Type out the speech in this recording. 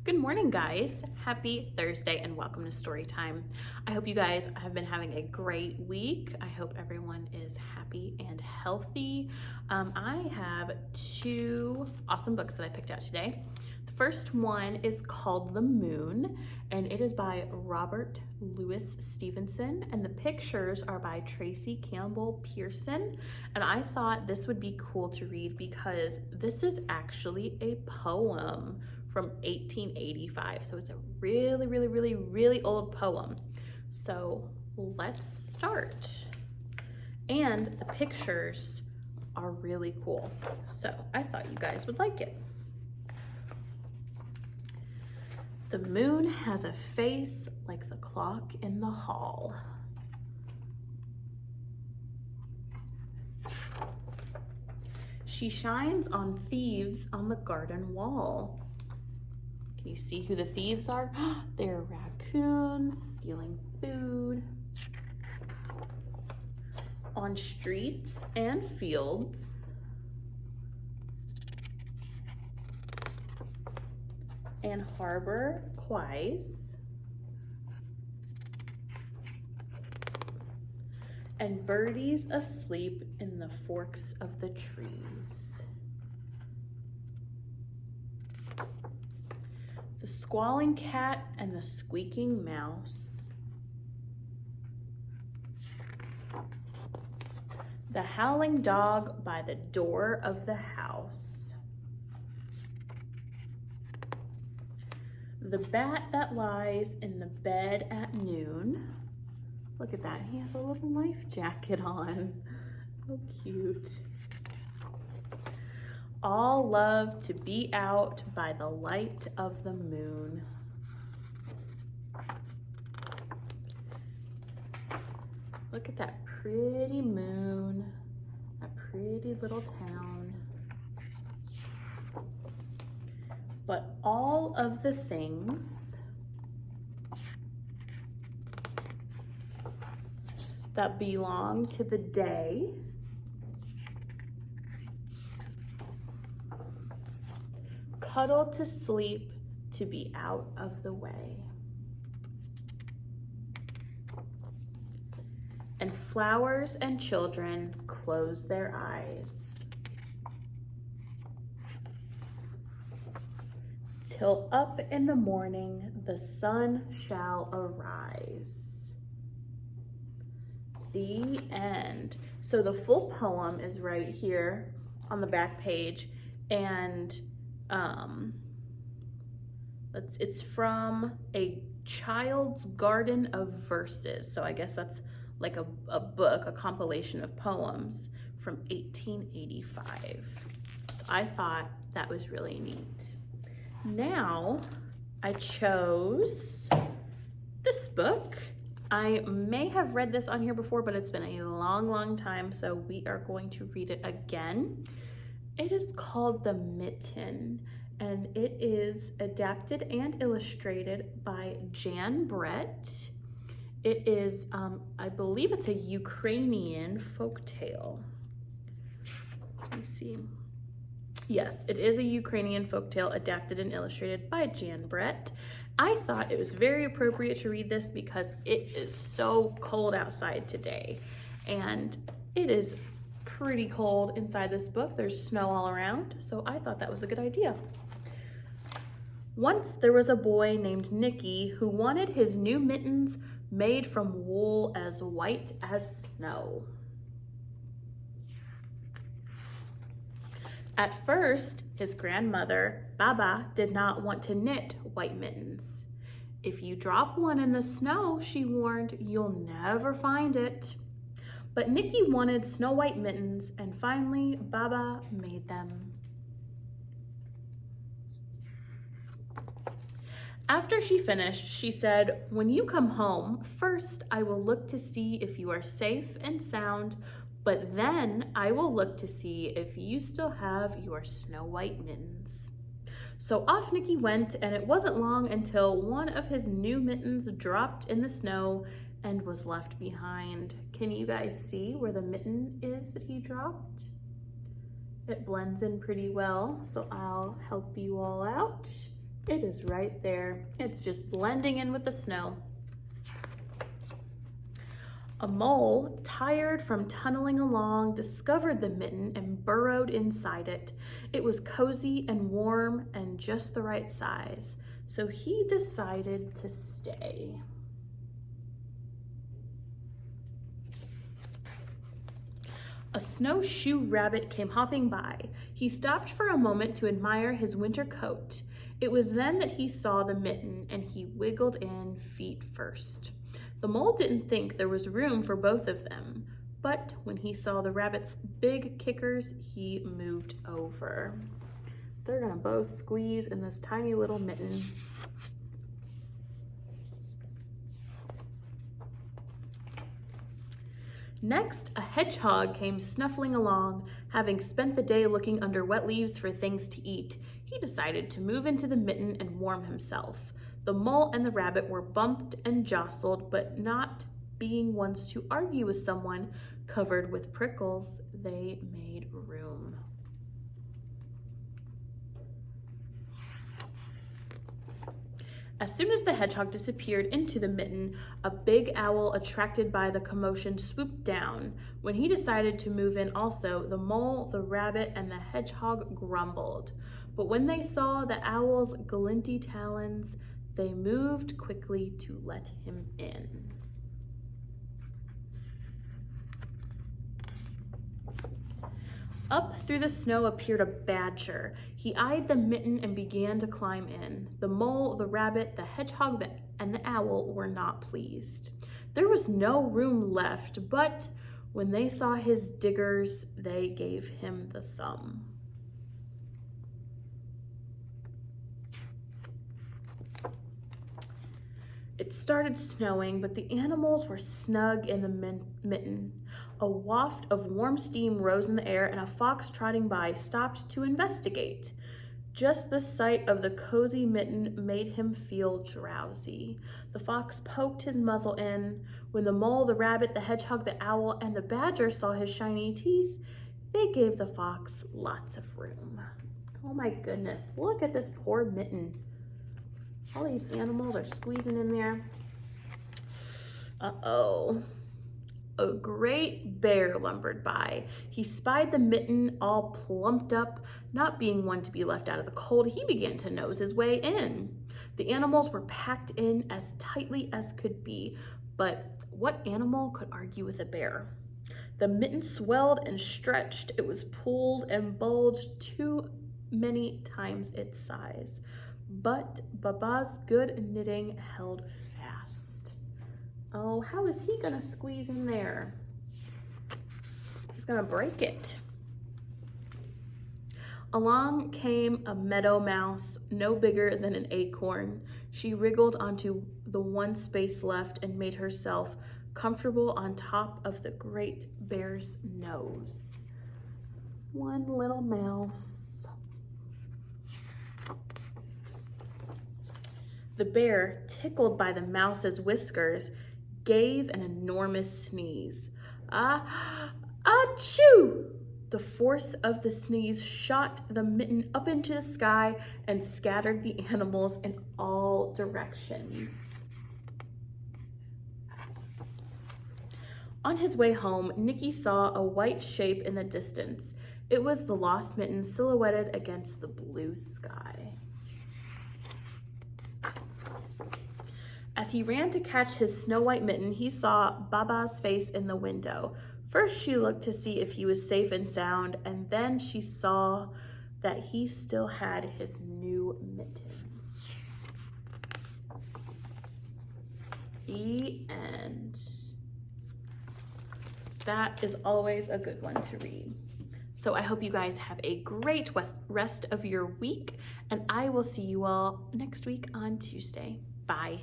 Good morning, guys. Happy Thursday and welcome to Story Time. I hope you guys have been having a great week. I hope everyone is happy and healthy. I have two awesome books that I picked out today. The first one is called The Moon, and it is by Robert Louis Stevenson, and the pictures are by Tracy Campbell Pearson. And I thought this would be cool to read because this is actually a poem from 1885. So it's a really old poem. So let's start. And the pictures are really cool. So I thought you guys would like it. The moon has a face like the clock in the hall. She shines on thieves on the garden wall. Can you see who the thieves are? They're raccoons stealing food. On streets and fields. And harbor quays. And birdies asleep in the forks of the trees. The squalling cat and the squeaking mouse. The howling dog by the door of the house. The bat that lies in the bed at noon. Look at that, he has a little life jacket on. So cute. All love to be out by the light of the moon. Look at that pretty moon, that pretty little town. But all of the things that belong to the day cuddle to sleep to be out of the way. And flowers and children close their eyes. Till up in the morning the sun shall arise. The end. So the full poem is right here on the back page, and it's from A Child's Garden of Verses. So I guess that's like a book, a compilation of poems from 1885. So I thought that was really neat. Now I chose this book. I may have read this on here before, but it's been a long time, so we are going to read it again. It is called The Mitten, and it is adapted and illustrated by Jan Brett. It is, I believe it's a Ukrainian folktale. Let me see. Yes, it is a Ukrainian folktale adapted and illustrated by Jan Brett. I thought it was very appropriate to read this because it is so cold outside today, and it is pretty cold inside this book. There's snow all around, so I thought that was a good idea. Once there was a boy named Nicky who wanted his new mittens made from wool as white as snow. At first, his grandmother, Baba, did not want to knit white mittens. If you drop one in the snow, she warned, you'll never find it. But Nicky wanted snow white mittens, and finally, Baba made them. After she finished, she said, when you come home, first I will look to see if you are safe and sound, but then I will look to see if you still have your snow white mittens. So off Nicky went, and it wasn't long until one of his new mittens dropped in the snow and was left behind. Can you guys see where the mitten is that he dropped? It blends in pretty well, so I'll help you all out. It is right there. It's just blending in with the snow. A mole, tired from tunneling along, discovered the mitten and burrowed inside it. It was cozy and warm and just the right size, so he decided to stay. A snowshoe rabbit came hopping by. He stopped for a moment to admire his winter coat. It was then that he saw the mitten, and he wiggled in feet first. The mole didn't think there was room for both of them, but when he saw the rabbit's big kickers, he moved over. They're gonna both squeeze in this tiny little mitten. Next, a hedgehog came snuffling along. Having spent the day looking under wet leaves for things to eat, he decided to move into the mitten and warm himself. The mole and the rabbit were bumped and jostled, but not being ones to argue with someone covered with prickles, they made room. As soon as the hedgehog disappeared into the mitten, a big owl, attracted by the commotion, swooped down. When he decided to move in also, the mole, the rabbit, and the hedgehog grumbled. But when they saw the owl's glinty talons, they moved quickly to let him in. Up through the snow appeared a badger. He eyed the mitten and began to climb in. The mole, the rabbit, the hedgehog, and the owl were not pleased. There was no room left, but when they saw his diggers, they gave him the thumb. It started snowing, but the animals were snug in the mitten. A waft of warm steam rose in the air, and a fox trotting by stopped to investigate. Just the sight of the cozy mitten made him feel drowsy. The fox poked his muzzle in. When the mole, the rabbit, the hedgehog, the owl, and the badger saw his shiny teeth, they gave the fox lots of room. Oh my goodness, look at this poor mitten. All these animals are squeezing in there. Uh-oh. A great bear lumbered by. He spied the mitten all plumped up. Not being one to be left out of the cold, he began to nose his way in. The animals were packed in as tightly as could be, but what animal could argue with a bear? The mitten swelled and stretched. It was pulled and bulged too many times its size. But Baba's good knitting held fast. Oh, how is he gonna squeeze in there? He's gonna break it. Along came a meadow mouse, no bigger than an acorn. She wriggled onto the one space left and made herself comfortable on top of the great bear's nose. One little mouse. The bear, tickled by the mouse's whiskers, gave an enormous sneeze. Achoo! The force of the sneeze shot the mitten up into the sky and scattered the animals in all directions. On his way home, Nicky saw a white shape in the distance. It was the lost mitten silhouetted against the blue sky. As he ran to catch his snow-white mitten, he saw Baba's face in the window. First, she looked to see if he was safe and sound, and then she saw that he still had his new mittens. The end. That is always a good one to read. So I hope you guys have a great rest of your week, and I will see you all next week on Tuesday. Bye.